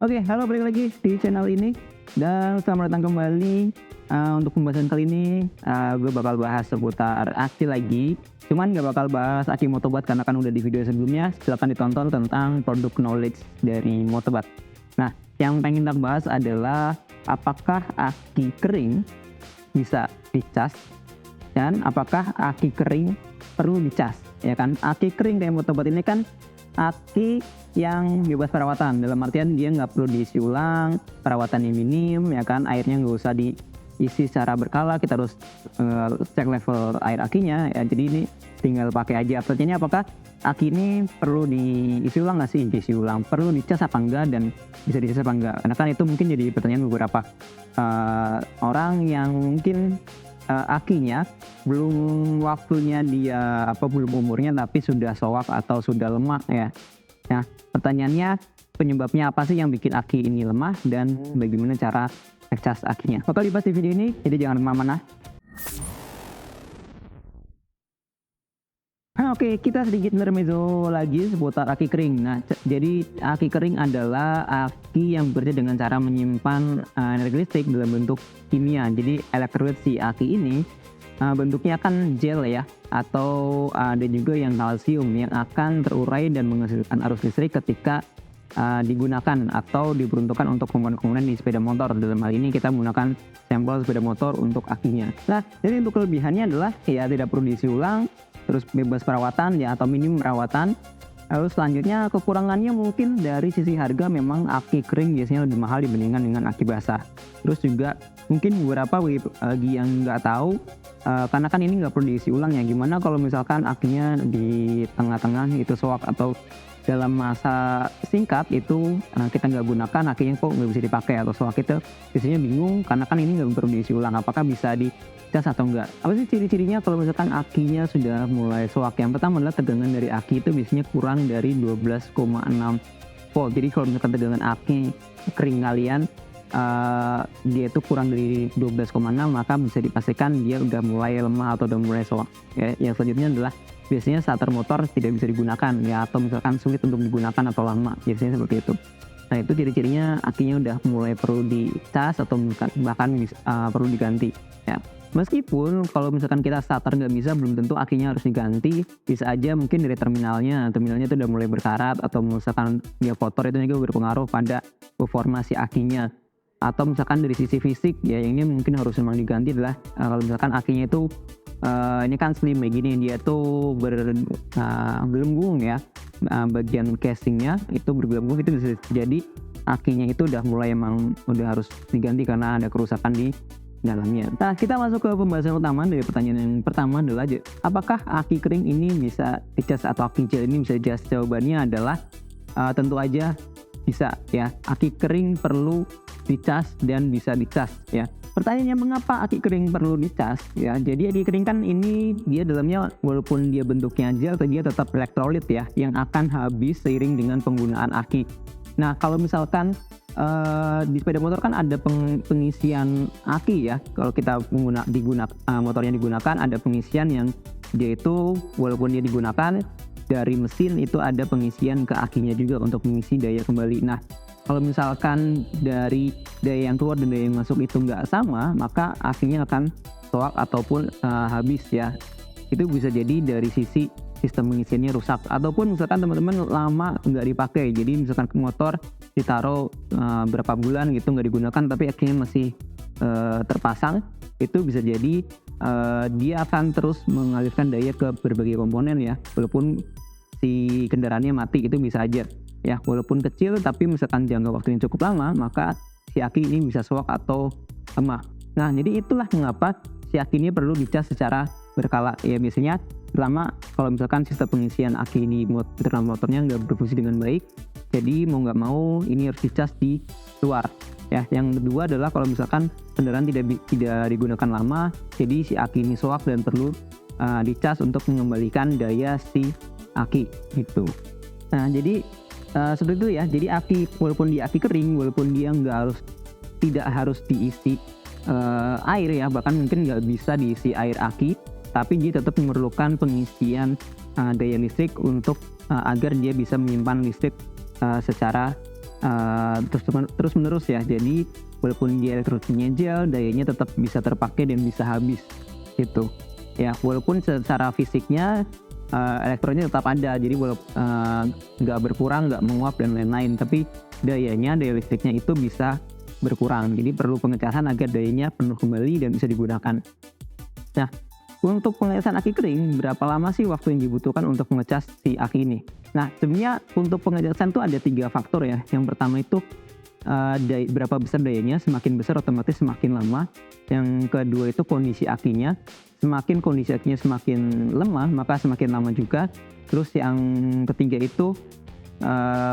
Oke, halo balik lagi di channel ini dan selamat datang kembali. Untuk pembahasan kali ini, gue bakal bahas seputar aki lagi. Cuman gak bakal bahas aki Motobat karena kan udah di video sebelumnya. Silahkan ditonton tentang produk knowledge dari Motobat. Nah, yang pengen kita bahas adalah apakah aki kering bisa dicas dan apakah aki kering perlu dicas, ya kan? Aki kering kayak Motobat ini kan aki yang bebas perawatan, dalam artian dia nggak perlu diisi ulang, perawatannya minim, ya kan, airnya nggak usah diisi secara berkala, kita harus cek level air akinya, ya. Jadi ini tinggal pakai aja. Pertanyaannya apakah aki ini perlu diisi ulang nggak sih? Diisi ulang, perlu dicas apa enggak, dan bisa dicas apa enggak? Karena kan itu mungkin jadi pertanyaan beberapa orang yang mungkin akinya belum waktunya dia belum umurnya tapi sudah soak atau sudah lemah, ya. Nah, pertanyaannya penyebabnya apa sih yang bikin aki ini lemah dan bagaimana cara ngecas akinya? Bakal dibahas di video ini, jadi jangan kemana-mana. Oke, kita sedikit intermezzo lagi seputar aki kering. Nah, jadi aki kering adalah aki yang bekerja dengan cara menyimpan energi listrik dalam bentuk kimia. Jadi elektrolit si aki ini bentuknya kan gel, ya, atau ada juga yang kalsium yang akan terurai dan menghasilkan arus listrik ketika digunakan atau diperuntukkan untuk komponen-komponen di sepeda motor. Dalam hal ini kita menggunakan sampel sepeda motor untuk akinya. Nah, jadi untuk kelebihannya adalah ya tidak perlu diisi ulang, terus bebas perawatan, ya, atau minim perawatan. Lalu selanjutnya kekurangannya mungkin dari sisi harga, memang aki kering biasanya lebih mahal dibandingkan dengan aki basah. Terus juga mungkin beberapa bagi yang nggak tahu, karena kan ini nggak perlu diisi ulang, ya. Gimana kalau misalkan akinya di tengah-tengah itu soak atau dalam masa singkat itu kita nggak gunakan, akinya kok nggak bisa dipakai atau soak, itu biasanya bingung karena kan ini nggak perlu diisi ulang, apakah bisa dicas atau enggak. Apa sih ciri-cirinya kalau misalkan akinya sudah mulai soak? Yang pertama adalah tegangan dari aki itu biasanya kurang dari 12,6 volt. Jadi kalau misalkan tegangan aki kering kalian dia itu kurang dari 12,6, maka bisa dipastikan dia udah mulai lemah atau udah mulai soak, ya. Yang selanjutnya adalah biasanya starter motor tidak bisa digunakan, ya, atau misalkan sulit untuk digunakan atau lama, biasanya seperti itu. Nah, itu ciri-cirinya akinya udah mulai perlu dicas atau bahkan perlu diganti, ya. Meskipun kalau misalkan kita starter nggak bisa, belum tentu akinya harus diganti. Bisa aja mungkin dari terminalnya itu udah mulai berkarat, atau misalkan dia kotor, itu juga berpengaruh pada performa si akinya. Atau misalkan dari sisi fisik, ya, yang ini mungkin harus memang diganti adalah kalau misalkan akinya itu ini kan slim kayak gini, dia tuh bergelembung, ya, bagian casingnya itu bergelembung, itu bisa jadi akinya itu udah mulai emang udah harus diganti karena ada kerusakan di dalamnya. Nah, kita masuk ke pembahasan utama. Dari pertanyaan yang pertama adalah apakah aki kering ini bisa dicas atau aki gel ini bisa dicas? Jawabannya adalah tentu aja bisa, ya. Aki kering perlu dicas dan bisa dicas, ya. Pertanyaannya mengapa aki kering perlu dicas, ya. Jadi aki kering kan ini dia dalamnya walaupun dia bentuknya gel, tapi dia tetap elektrolit, ya, yang akan habis seiring dengan penggunaan aki. Nah, kalau misalkan di sepeda motor kan ada pengisian aki, ya. Kalau kita motornya digunakan, ada pengisian yang dia itu walaupun dia digunakan dari mesin, itu ada pengisian ke akinya juga untuk mengisi daya kembali. Nah, kalau misalkan dari daya yang keluar dan daya yang masuk itu nggak sama, maka akinya akan soak ataupun habis, ya. Itu bisa jadi dari sisi sistem pengisiannya rusak, ataupun misalkan teman-teman lama nggak dipakai. Jadi misalkan motor ditaruh berapa bulan gitu nggak digunakan, tapi akinya masih terpasang, itu bisa jadi dia akan terus mengalirkan daya ke berbagai komponen, ya, walaupun si kendaraannya mati, itu bisa aja, ya, walaupun kecil tapi misalkan jangka waktu yang cukup lama, maka si aki ini bisa soak atau lemah. Nah, jadi itulah mengapa si aki ini perlu dicas secara berkala, ya. Biasanya pertama, kalau misalkan sistem pengisian aki ini internal motornya nggak berfungsi dengan baik, jadi mau nggak mau ini harus dicas di luar, ya. Yang kedua adalah kalau misalkan kendaraan tidak digunakan lama, jadi si aki ini soak dan perlu dicas untuk mengembalikan daya si aki gitu. Nah, jadi seperti itu, ya. Jadi aki walaupun dia aki kering, walaupun dia tidak harus diisi air, ya, bahkan mungkin nggak bisa diisi air aki, tapi dia tetap memerlukan pengisian daya listrik untuk agar dia bisa menyimpan listrik secara terus menerus ya. Jadi walaupun dia elektroniknya gel, dayanya tetap bisa terpakai dan bisa habis gitu ya. Walaupun secara fisiknya elektroniknya tetap ada, jadi nggak berkurang, nggak menguap dan lain-lain, tapi daya listriknya itu bisa berkurang. Jadi perlu pengecasan agar dayanya penuh kembali dan bisa digunakan. Nah, untuk pengecasan aki kering, berapa lama sih waktu yang dibutuhkan untuk mengecas si aki ini? Nah, sebenarnya untuk pengecasan itu ada 3 faktor ya. Yang pertama itu berapa besar dayanya, semakin besar otomatis semakin lama. Yang kedua itu kondisi akinya, semakin kondisi akinya semakin lemah maka semakin lama juga. Terus yang ketiga itu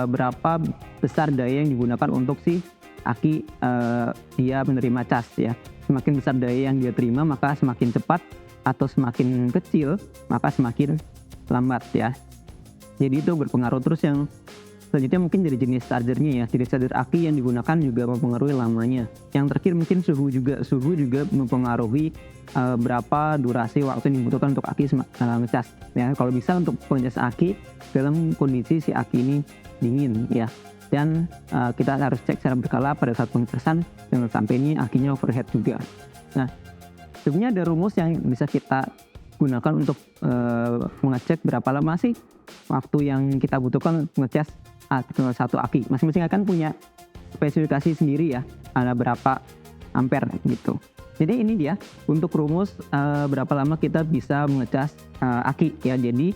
berapa besar daya yang digunakan untuk si aki dia menerima cas ya. Semakin besar daya yang dia terima maka semakin cepat, atau semakin kecil maka semakin lambat ya. Jadi itu berpengaruh. Terus yang selanjutnya mungkin dari jenis chargernya ya. Jenis charger aki yang digunakan juga mempengaruhi lamanya. Yang terakhir mungkin suhu juga mempengaruhi berapa durasi waktu yang dibutuhkan untuk aki ngecas ya. Kalau bisa untuk pengecas aki dalam kondisi si aki ini dingin ya. Dan kita harus cek secara berkala pada saat pengecasan, jangan sampai ini akinya overheat juga. Nah, sebenarnya ada rumus yang bisa kita gunakan untuk mengecek berapa lama sih waktu yang kita butuhkan mengecas satu aki. Masing-masing akan punya spesifikasi sendiri ya, ada berapa ampere gitu. Jadi ini dia untuk rumus berapa lama kita bisa mengecas aki ya. Jadi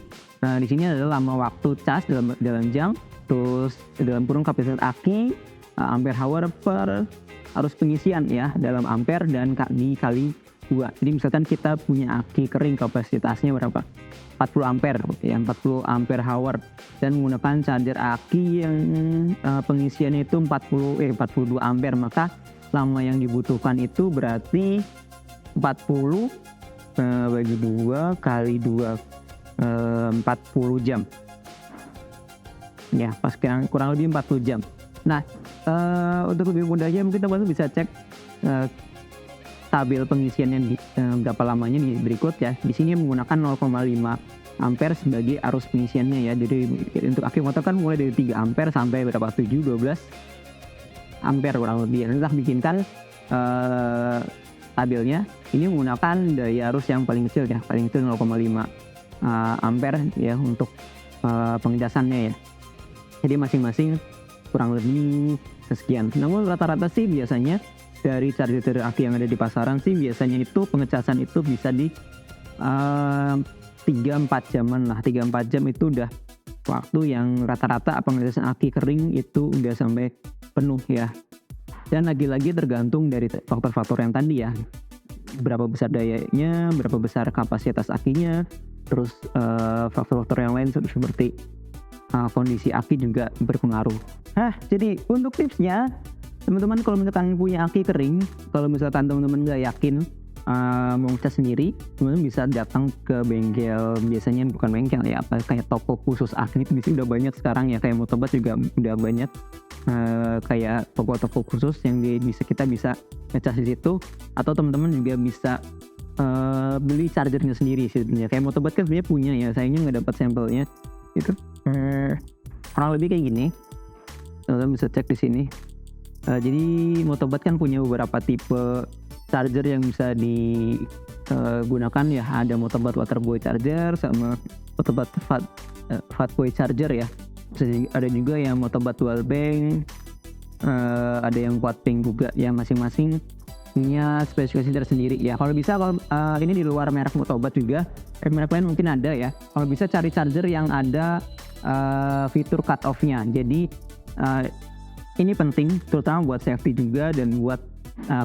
di sini adalah lama waktu cas dalam jam, terus dalam kurung kapasitas aki, ampere hour per arus pengisian ya dalam ampere, dan dikali 2. Jadi misalkan kita punya aki kering kapasitasnya berapa? 40 ampere ya, 40 ampere hour, dan menggunakan charger aki yang pengisiannya itu 42 ampere, maka lama yang dibutuhkan itu berarti 40 bagi 2 kali 2 40 jam. Ya, pas kurang lebih 40 jam. Nah, untuk lebih mudahnya mungkin teman-teman bisa cek tabel pengisiannya berapa lamanya di berikut ya. Di sini menggunakan 0,5 ampere sebagai arus pengisiannya ya. Jadi untuk aki motor kan mulai dari 3 ampere sampai berapa? 12 ampere kurang lebih. Kita bikinkan tabelnya. Ini menggunakan daya arus yang paling kecil ya, paling kecil 0,5 ampere ya untuk pengecasannya ya. Jadi masing-masing kurang lebih sekian. Namun rata-rata sih biasanya dari charger aki yang ada di pasaran sih biasanya itu pengecasan itu bisa di 3-4 jaman lah. 3-4 jam itu udah waktu yang rata-rata pengecasan aki kering itu udah sampai penuh ya. Dan lagi-lagi tergantung dari faktor-faktor yang tadi ya. Berapa besar dayanya, berapa besar kapasitas akinya, terus faktor-faktor yang lain seperti kondisi aki juga berpengaruh. Jadi untuk tipsnya, teman-teman kalau misalkan punya aki kering, kalau misalkan teman-teman nggak yakin mau ngecas sendiri, teman-teman bisa datang ke bengkel. Biasanya bukan bengkel ya, kayak toko khusus aki itu udah banyak sekarang ya. Kayak Motobat juga udah banyak kayak toko-toko khusus yang kita bisa ngecas di situ. Atau teman-teman juga bisa beli chargernya sendiri sebenarnya. Kayak Motobat kan sebenarnya punya ya, sayangnya nggak dapat sampelnya. Itu kurang lebih kayak gini. Teman-teman bisa cek di sini. Jadi Motobat kan punya beberapa tipe charger yang bisa digunakan ya. Ada Motobat Waterboy charger sama Motobat Fatboy charger ya. Ada juga yang Motobat dual bank, ada yang quad bank juga ya. Masing-masing punya spesifikasi tersendiri ya. Kalau bisa ini di luar merek Motobat juga, merek lain mungkin ada ya. Kalau bisa cari charger yang ada fitur cut off-nya. Jadi ini penting terutama buat safety juga dan buat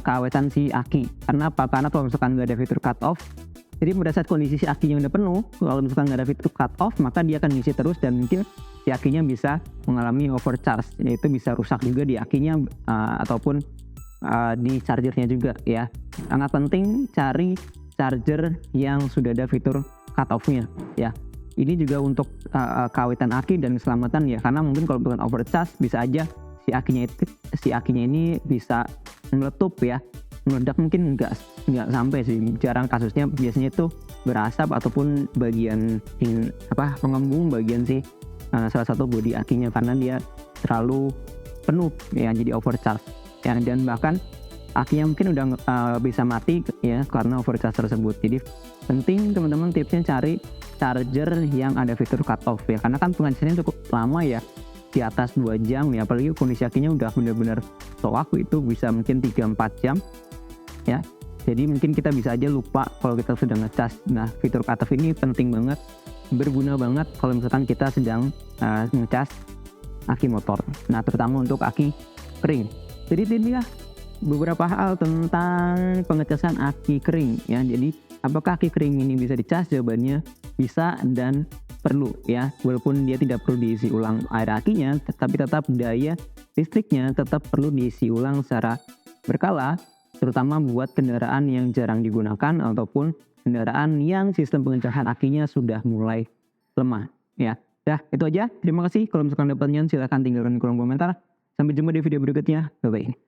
keawetan si aki. Karena apa? Karena kalau misalkan nggak ada fitur cut off, jadi pada saat kondisi si akinya udah penuh, kalau misalkan nggak ada fitur cut off, maka dia akan ngisi terus dan mungkin si akinya bisa mengalami overcharge, yaitu bisa rusak juga di akinya ataupun di chargernya juga ya. Sangat penting cari charger yang sudah ada fitur cut off-nya ya. Ini juga untuk keawetan aki dan keselamatan ya, karena mungkin kalau bukan overcharge bisa aja si akinya ini bisa meletup ya. Meledak mungkin nggak sampai sih, jarang kasusnya. Biasanya itu berasap ataupun bagian mengembung bagian salah satu bodi akinya, karena dia terlalu penuh ya, jadi overcharge ya, dan bahkan akinya mungkin udah bisa mati ya karena overcharge tersebut. Jadi penting teman-teman tipsnya cari charger yang ada fitur cut off ya, karena kan pengajarannya cukup lama ya, di atas 2 jam ya, apalagi kondisi akinya udah benar-benar waktu itu bisa mungkin 3-4 jam ya. Jadi mungkin kita bisa aja lupa kalau kita sedang ngecas. Nah, fitur cut off ini penting banget, berguna banget kalau misalkan kita sedang ngecas aki motor. Nah, terutama untuk aki kering. Jadi ini ya beberapa hal tentang pengecasan aki kering ya. Jadi apakah aki kering ini bisa dicas? Jawabannya bisa dan perlu ya. Walaupun dia tidak perlu diisi ulang air akinya, tapi tetap daya listriknya tetap perlu diisi ulang secara berkala, terutama buat kendaraan yang jarang digunakan ataupun kendaraan yang sistem pengecasan akinya sudah mulai lemah ya. Dah, itu aja. Terima kasih. Kalau misalkan ada pertanyaan silahkan tinggalkan di kolom komentar. Sampai jumpa di video berikutnya. Bye bye.